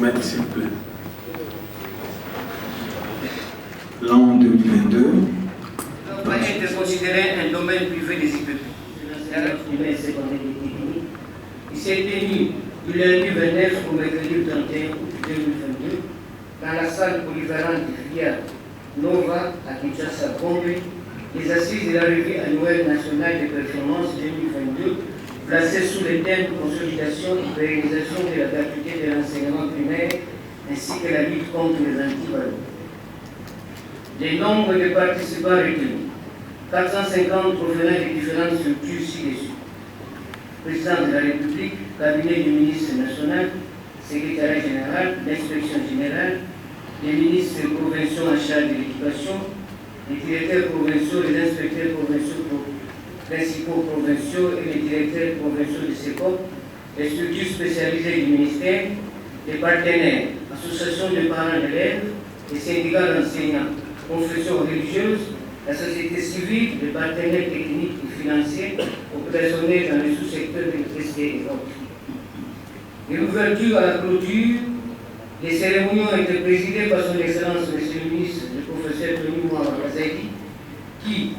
transmettre, s'il vous plaît. L'an 2022 va être considéré un domaine privé des IPP. Il s'est tenu du lundi 29 au mercredi 31 août 2022 dans la salle polyvalente de filière Nova à Kinshasa, Gombe, les assises de la revue annuelle nationale des performances 2022 placées sous les thèmes consolidation et pérennisation de la gratuité de l'enseignement primaire ainsi que la lutte contre les antivaleurs. Les nombres de participants retenus 450 provenant des différentes structures ci-dessus. Président de la République, cabinet du ministre national, secrétariat général, l'inspection générale, les ministres provinciaux en charge de l'éducation, les directeurs provinciaux, les inspecteurs provinciaux, principaux provinciaux et les directeurs provinciaux de CECOP, les structures spécialisées du ministère, les partenaires, associations de parents d'élèves, les syndicats d'enseignants, confessions religieuses, la société civile, les partenaires techniques et financiers, aux personnels dans les sous-secteurs de l'électricité et autres. De l'ouverture à la clôture, les cérémonies ont été présidées par son Excellence, Monsieur le ministre, le professeur Tony Mouawakazaki, qui,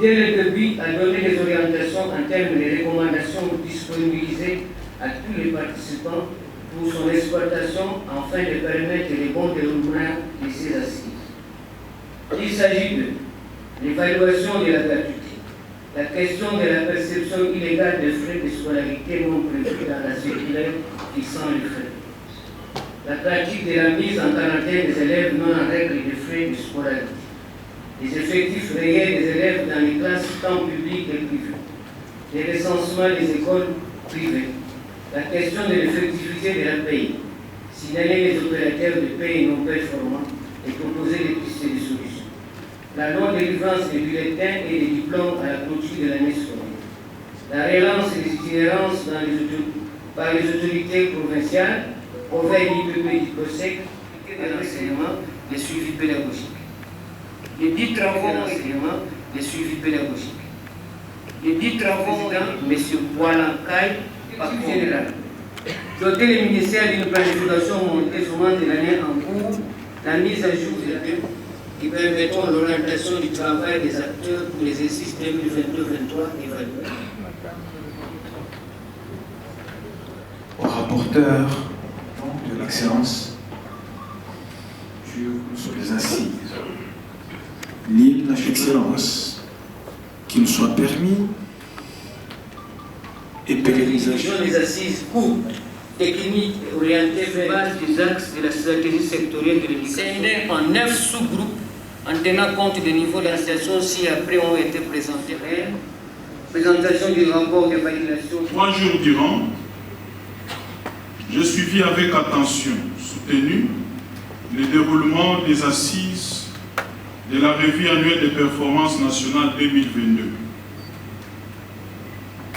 dès le début, a donné des orientations en termes de recommandations disponibilisées à tous les participants pour son exploitation afin de permettre le bon déroulement de ces assises. Il s'agit de l'évaluation de la gratuité, la question de la perception illégale des frais de scolarité non prévus dans la circulaire fixant les frais, la pratique de la mise en quarantaine des élèves non en règle de frais de scolarité, les effectifs réels des élèves dans les classes tant publiques et privées, les recensements des écoles privées, la question de l'effectivité de la paye, signaler les opérateurs de paye non performants et proposer des pistes de solutions. La non-délivrance des bulletins et des diplômes à la clôture de l'année scolaire. La relance des itinérances par les autorités provinciales au vers l'IPP du COSEC et de l'enseignement, les suivis pédagogiques. Les 10 travaux d'enseignement, les suivis pédagogiques. Les 10 travaux de M. Boilancaille, par général. Doter le ministère d'une planification montée souvent de l'année en cours, la mise à jour de la qui permettront l'orientation du travail des acteurs pour l'exercice 2022-2023 évalué. Au rapporteur de l'excellence sur les assises, l'hymne d'excellence, qu'il nous soit permis et pérennisation des assises courtes, techniques et orientées vers base des axes de la stratégie sectorielle de l'éducation en 9 sous-groupes en tenant compte des niveaux d'association ci-après ont été présentés. Présentation du rapport d'évaluation. 3 jours durant, je suivis avec attention soutenue le déroulement des assises de la revue annuelle des performances nationales 2022.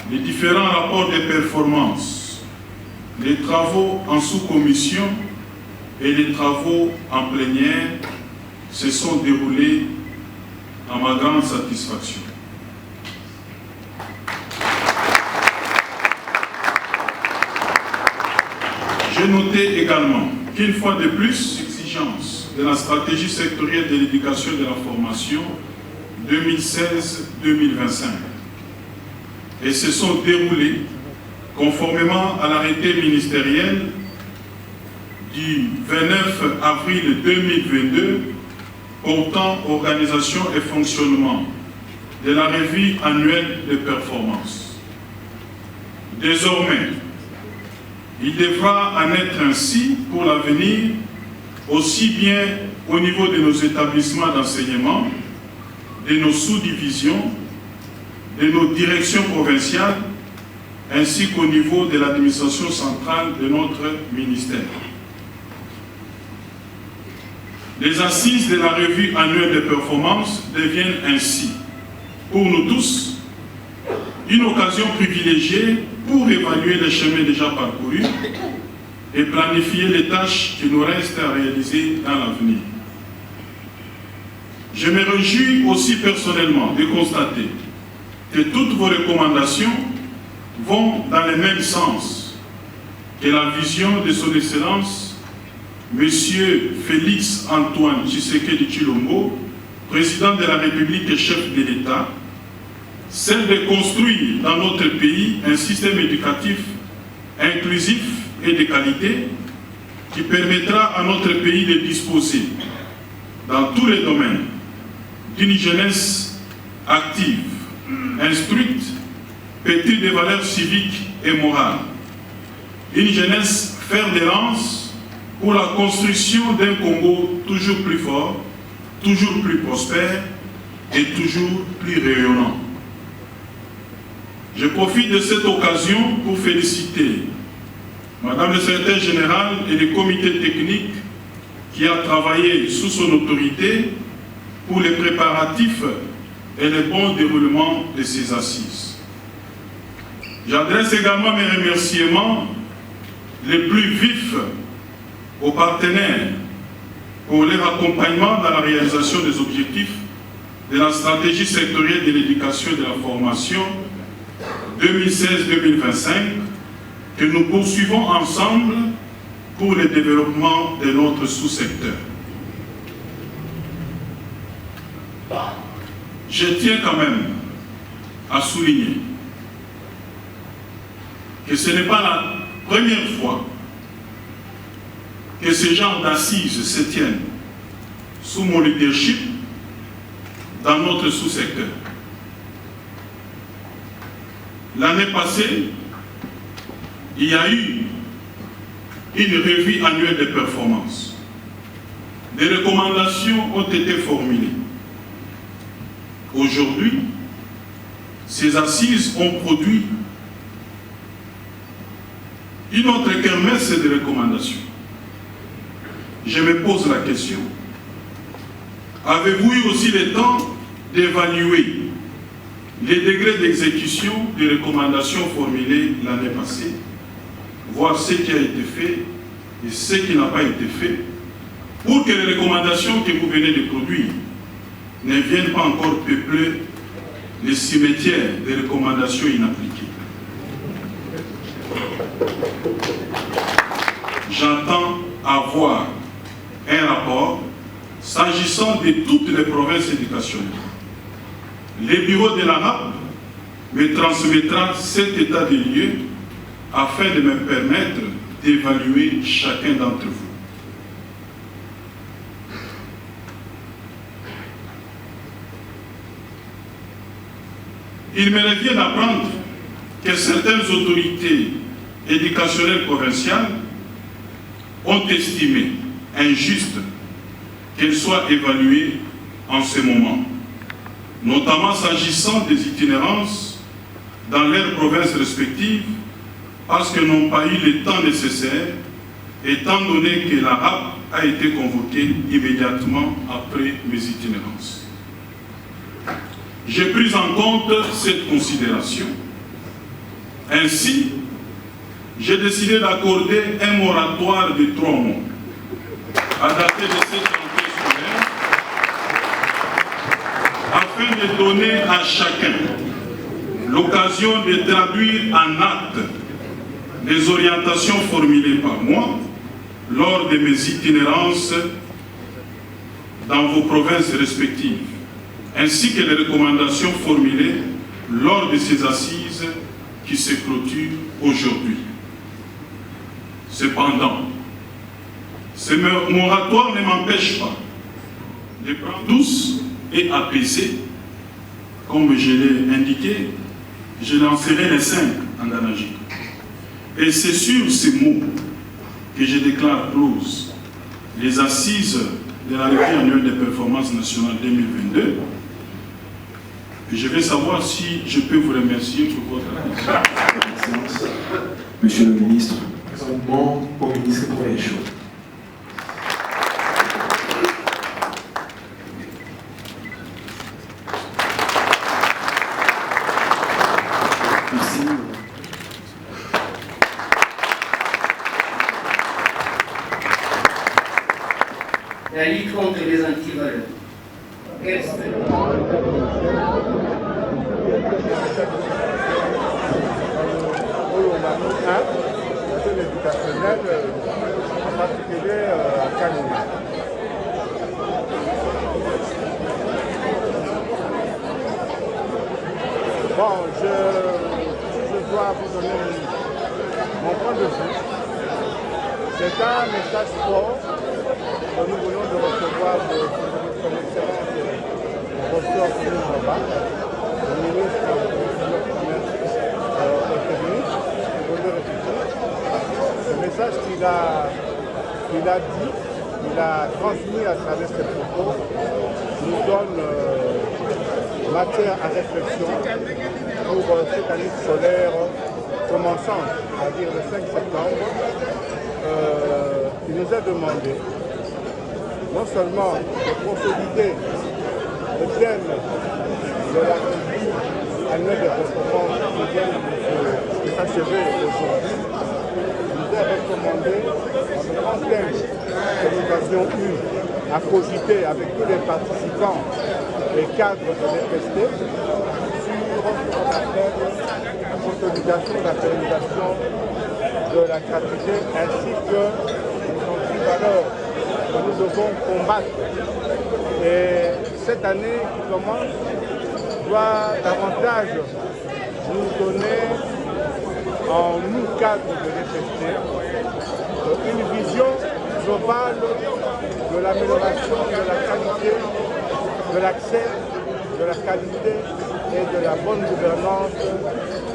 Les différents rapports de performance, les travaux en sous-commission et les travaux en plénière se sont déroulés à ma grande satisfaction. J'ai noté également qu'une fois de plus, l'exigence de la stratégie sectorielle de l'éducation et de la formation 2016-2025 et se sont déroulés conformément à l'arrêté ministériel du 29 avril 2022 portant organisation et fonctionnement de la revue annuelle de performance. Désormais, il devra en être ainsi pour l'avenir, aussi bien au niveau de nos établissements d'enseignement, de nos sous-divisions, de nos directions provinciales, ainsi qu'au niveau de l'administration centrale de notre ministère. Les assises de la revue annuelle de performance deviennent ainsi, pour nous tous, une occasion privilégiée pour évaluer les chemins déjà parcourus et planifier les tâches qui nous restent à réaliser dans l'avenir. Je me réjouis aussi personnellement de constater que toutes vos recommandations vont dans le même sens que la vision de son Excellence, M. Félix Antoine Tshisekedi Tshilombo, président de la République et chef de l'État, celle de construire dans notre pays un système éducatif inclusif et de qualité qui permettra à notre pays de disposer, dans tous les domaines, d'une jeunesse active, instruite, pétrie de valeurs civiques et morales. Une jeunesse fer de lance pour la construction d'un Congo toujours plus fort, toujours plus prospère et toujours plus rayonnant. Je profite de cette occasion pour féliciter Madame le secrétaire général et le comité technique qui a travaillé sous son autorité pour les préparatifs et le bon déroulement de ces assises. J'adresse également mes remerciements les plus vifs aux partenaires pour leur accompagnement dans la réalisation des objectifs de la stratégie sectorielle de l'éducation et de la formation 2016-2025 que nous poursuivons ensemble pour le développement de notre sous-secteur. Je tiens quand même à souligner que ce n'est pas la première fois que ce genre d'assises se tiennent sous mon leadership dans notre sous-secteur. L'année passée, il y a eu une revue annuelle de performance. Des recommandations ont été formulées. Aujourd'hui, ces assises ont produit une autre kermesse de recommandations. Je me pose la question, avez-vous eu aussi le temps d'évaluer les degrés d'exécution des recommandations formulées l'année passée, voir ce qui a été fait et ce qui n'a pas été fait, pour que les recommandations que vous venez de produire ne viennent pas encore peupler les cimetières des recommandations inappliquées. J'entends avoir un rapport s'agissant de toutes les provinces éducationnelles. Le bureau de la RAP me transmettra cet état des lieux afin de me permettre d'évaluer chacun d'entre vous. Il me revient d'apprendre que certaines autorités éducationnelles provinciales ont estimé injuste qu'elles soient évaluées en ce moment, notamment s'agissant des itinérances dans leurs provinces respectives, parce qu'elles n'ont pas eu le temps nécessaire, étant donné que la RAP a été convoquée immédiatement après mes itinérances. J'ai pris en compte cette considération. Ainsi, j'ai décidé d'accorder un moratoire de 3 mois à dater de cette rentrée scolaire afin de donner à chacun l'occasion de traduire en actes les orientations formulées par moi lors de mes itinérances dans vos provinces respectives, ainsi que les recommandations formulées lors de ces assises qui se clôturent aujourd'hui. Cependant, ce moratoire ne m'empêche pas de prendre douce et apaisé. Comme je l'ai indiqué, je lancerai les 5 en Danajik. Et c'est sur ces mots que je déclare close les assises de la revue annuelle des performances nationales 2022. Et je vais savoir si je peux vous remercier pour votre attention. Monsieur le ministre, présentement au ministre pour les choses. Merci. La lutte contre les antivaleurs. Quel éducationnel particulier à Kanina. Bon, je dois vous donner mon point de vue. C'est un message fort que nous venons de recevoir de son excellence professeur Philippe Baba, le ministre du Commerce économique de la République. Le message qu'il a dit, qu'il a transmis à travers ses propos, nous donne matière à réflexion pour cette année scolaire commençante, c'est-à-dire le 5 septembre. Il nous a demandé non seulement de consolider le thème de la revue annuelle de performance qui vient de s'achever aujourd'hui, il nous a recommandé dans le grand thème que nous avions eu à cogiter avec tous les participants et cadres de l'EPST sur ce qu'on appelle la consolidation, la pérennisation de la gratuité ainsi que les valeurs que nous devons combattre. Et cette année qui commence doit davantage nous donner, en nous cadres de l'EPST, une vision globale de l'amélioration de la qualité, de l'accès, de la qualité et de la bonne gouvernance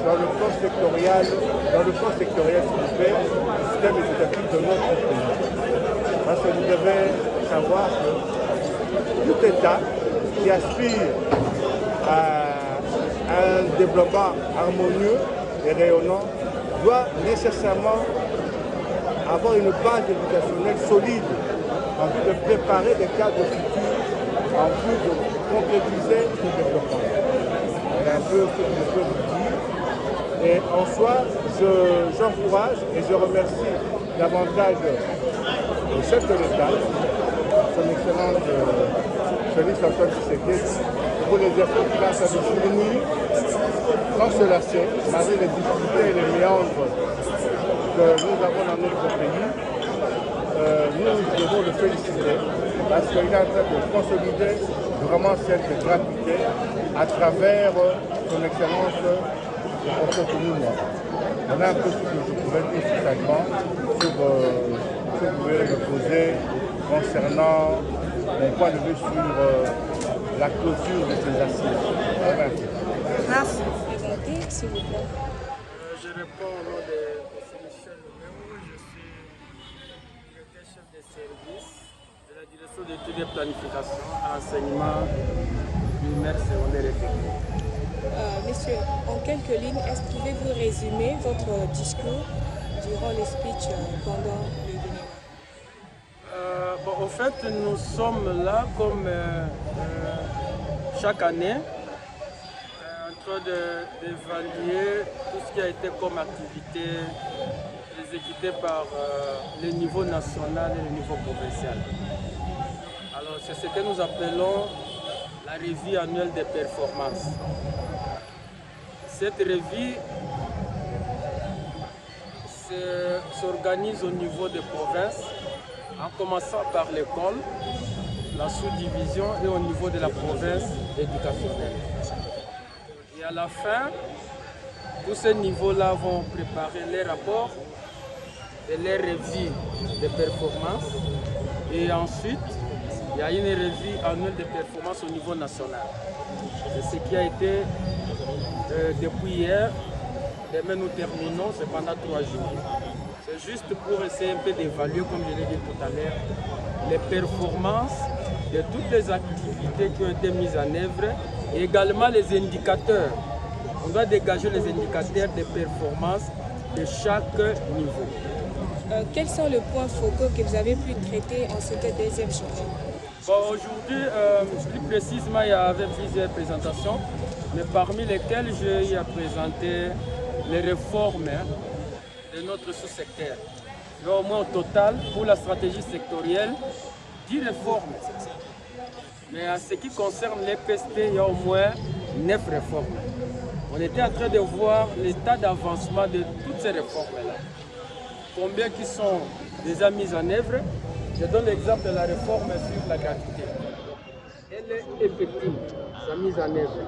dans le plan sectoriel, s'il vous plaît, du système éducatif de notre pays. Parce que vous devez savoir que tout État qui aspire à un développement harmonieux et rayonnant doit nécessairement avoir une base éducationnelle solide en vue de préparer des cadres futurs, en vue de concrétiser ce développement. C'est un peu ce que je peux vous dire. Et en soi, j'encourage et je remercie davantage le chef de l'État, son excellence Félix Antoine Tshisekedi, pour les efforts qu'il a fait de fournir sans se lasser, malgré les difficultés et les méandres que nous avons dans notre pays. Nous devons le féliciter parce qu'il est en train de consolider vraiment cette gratuité à travers son excellence le professeur Toumouna. Voilà un peu ce que je pouvais dire spécialement sur ce que vous pouvez me poser concernant mon point de vue sur la clôture de ces assises. Voilà. Merci. Présentez, s'il vous plaît. Je réponds au nom de Michel Lemeu. Je suis directeur chef de service de la direction d'études et planification à l'enseignement primaire, secondaire et technique. Monsieur, en quelques lignes, est-ce que pouvez-vous résumer votre discours durant le speech pendant l'événement? En fait, nous sommes là comme chaque année en train d'évaluer tout ce qui a été comme activité exécutée par le niveau national et le niveau provincial. Alors, c'est ce que nous appelons la revue annuelle des performances. Cette revue s'organise au niveau des provinces, en commençant par l'école, la sous-division et au niveau de la province éducationnelle. Et à la fin, tous ces niveaux-là vont préparer les rapports et les revues de performance. Et ensuite, il y a une revue annuelle de performance au niveau national. C'est ce qui a été depuis hier. Demain nous terminons, c'est pendant 3 jours. C'est juste pour essayer un peu d'évaluer, comme je l'ai dit tout à l'heure, les performances de toutes les activités qui ont été mises en œuvre et également les indicateurs. On doit dégager les indicateurs de performance de chaque niveau. Quels sont les points focaux que vous avez pu traiter en cette deuxième journée? Aujourd'hui, plus précisément, il y avait plusieurs présentations, mais parmi lesquelles j'ai présenté les réformes de notre sous-secteur. Il y a au moins au total, pour la stratégie sectorielle, 10 réformes. Mais en ce qui concerne l'EPST, il y a au moins 9 réformes. On était en train de voir l'état d'avancement de toutes ces réformes-là. combien qui sont déjà mises en œuvre. Je donne l'exemple de la réforme sur la gratuité. Elle est effective, sa mise en œuvre.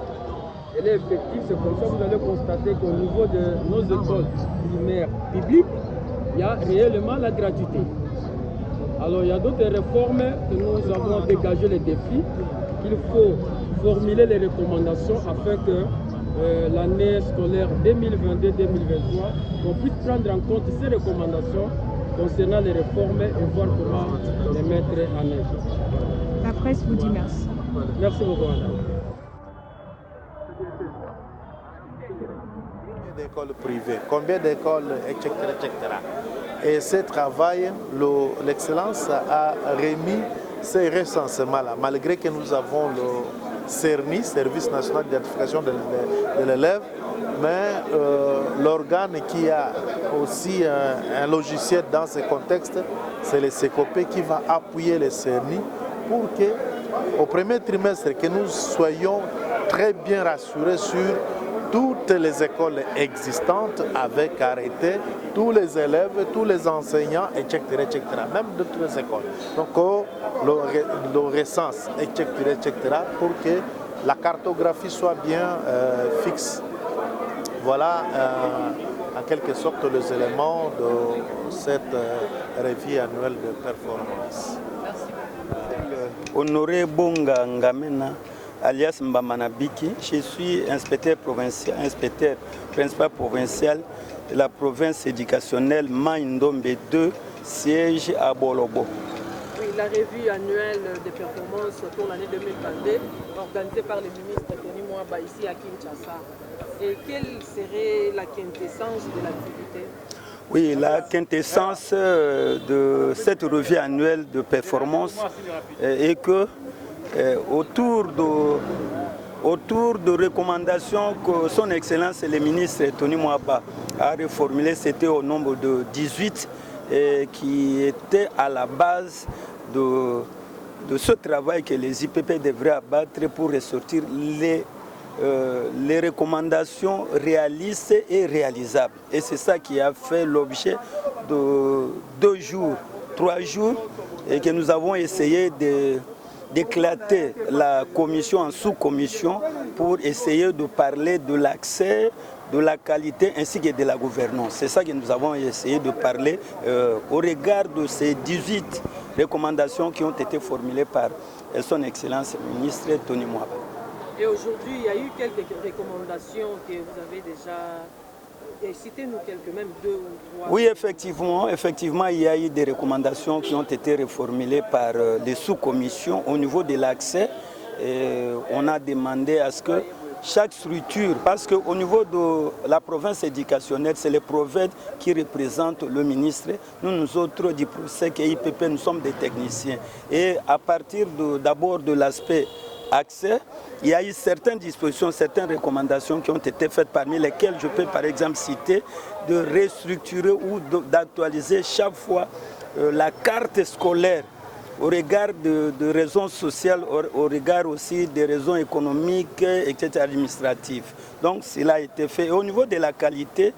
Elle est effective, c'est comme ça que vous allez constater qu'au niveau de nos écoles primaires publiques, il y a réellement la gratuité. Alors il y a d'autres réformes que nous avons dégagé les défis, qu'il faut formuler les recommandations afin que l'année scolaire 2022-2023, qu'on puisse prendre en compte ces recommandations concernant les réformes et voir comment les mettre en œuvre. La presse vous dit merci. Merci beaucoup, madame. Combien d'écoles privées, combien d'écoles, etc., etc. Et ce travail, l'excellence a remis ces recensements-là, malgré que nous avons le CERNI, Service national d'identification de l'élève, mais l'organe qui a aussi un logiciel dans ce contexte, c'est le SECOPE qui va appuyer le CERNI pour que, au premier trimestre, que nous soyons très bien rassurés sur toutes les écoles existantes avec arrêté, tous les élèves, tous les enseignants, etc., etc., même de toutes les écoles. Donc, le recense, etc., etc., pour que la cartographie soit bien fixe. Voilà en quelque sorte les éléments de cette revue annuelle de performance. Honoré Bonga Ngamena, alias Mbamanabiki, je suis inspecteur principal provincial de la province éducationnelle Maïndombe 2, siège à Bolobo. Oui, la revue annuelle des performances pour l'année 2022, organisée par le ministre Tony Mwaba ici à Kinshasa. Et quelle serait la quintessence de l'activité? Oui, la quintessence de cette revue annuelle de performance est que autour de recommandations que son Excellence le ministre Tony Mwaba a reformulées, c'était au nombre de 18 qui étaient à la base de ce travail que les IPP devraient abattre pour ressortir les recommandations réalistes et réalisables. Et c'est ça qui a fait l'objet de 2 jours, 3 jours, et que nous avons essayé d'éclater la commission en sous-commission pour essayer de parler de l'accès, de la qualité ainsi que de la gouvernance. C'est ça que nous avons essayé de parler au regard de ces 18 recommandations qui ont été formulées par son Excellence le ministre Tony Mwaba. Et aujourd'hui, il y a eu quelques recommandations que vous avez déjà... Citez-nous quelques, même 2 ou 3. Oui, effectivement, il y a eu des recommandations qui ont été reformulées par les sous-commissions au niveau de l'accès. On a demandé à ce que chaque structure, parce qu'au niveau de la province éducationnelle, c'est le PROVED qui représente le ministre. Nous autres du PROSEC et IPP, nous sommes des techniciens. Et à partir d'abord de l'aspect accès, il y a eu certaines dispositions, certaines recommandations qui ont été faites, parmi lesquelles je peux par exemple citer de restructurer ou d'actualiser chaque fois la carte scolaire au regard de raisons sociales, au regard aussi des raisons économiques, etc., administratives. Donc cela a été fait. Et au niveau de la qualité,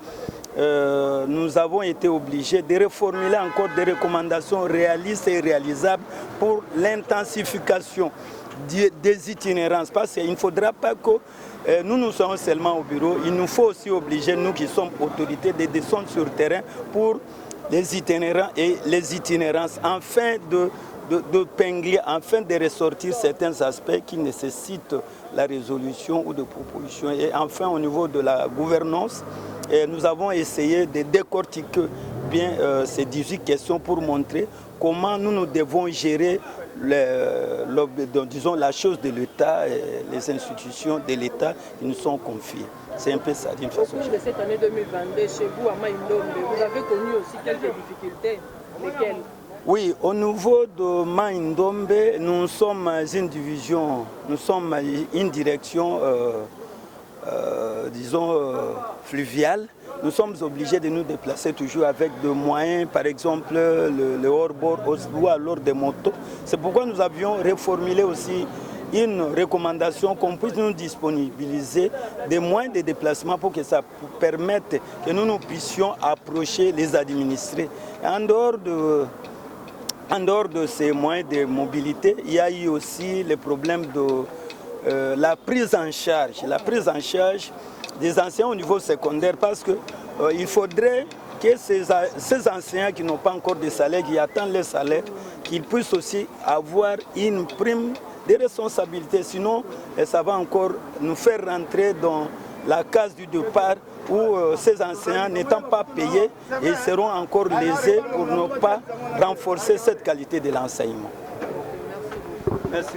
nous avons été obligés de reformuler encore des recommandations réalistes et réalisables pour l'intensification des itinérances, parce qu'il ne faudra pas que nous soyons seulement au bureau, il nous faut aussi obliger, nous qui sommes autorités, de descendre sur le terrain pour les itinérants et les itinérances, afin de pingler, afin de ressortir certains aspects qui nécessitent la résolution ou de propositions. Et enfin, au niveau de la gouvernance, nous avons essayé de décortiquer bien ces 18 questions pour montrer comment nous devons gérer disons, la chose de l'État et les institutions de l'État qui nous sont confiées. C'est un peu ça d'une façon. Au cours de cette année 2022, chez vous à Maïndombe, vous avez connu aussi quelques difficultés. Lesquelles? Oui, au niveau de Maïndombe, nous sommes une division, nous sommes une direction, disons, fluviale. Nous sommes obligés de nous déplacer toujours avec des moyens, par exemple le hors-bord ou alors des motos. C'est pourquoi nous avions reformulé aussi une recommandation qu'on puisse nous disponibiliser des moyens de déplacement pour que ça permette que nous puissions approcher les administrés. En dehors de ces moyens de mobilité, il y a eu aussi le problème de la prise en charge des enseignants au niveau secondaire, parce qu'il faudrait que ces enseignants qui n'ont pas encore de salaire, qui attendent le salaire, qu'ils puissent aussi avoir une prime de responsabilité. Sinon, ça va encore nous faire rentrer dans la case du départ où ces enseignants n'étant pas payés, ils seront encore lésés pour ne pas renforcer cette qualité de l'enseignement. Merci.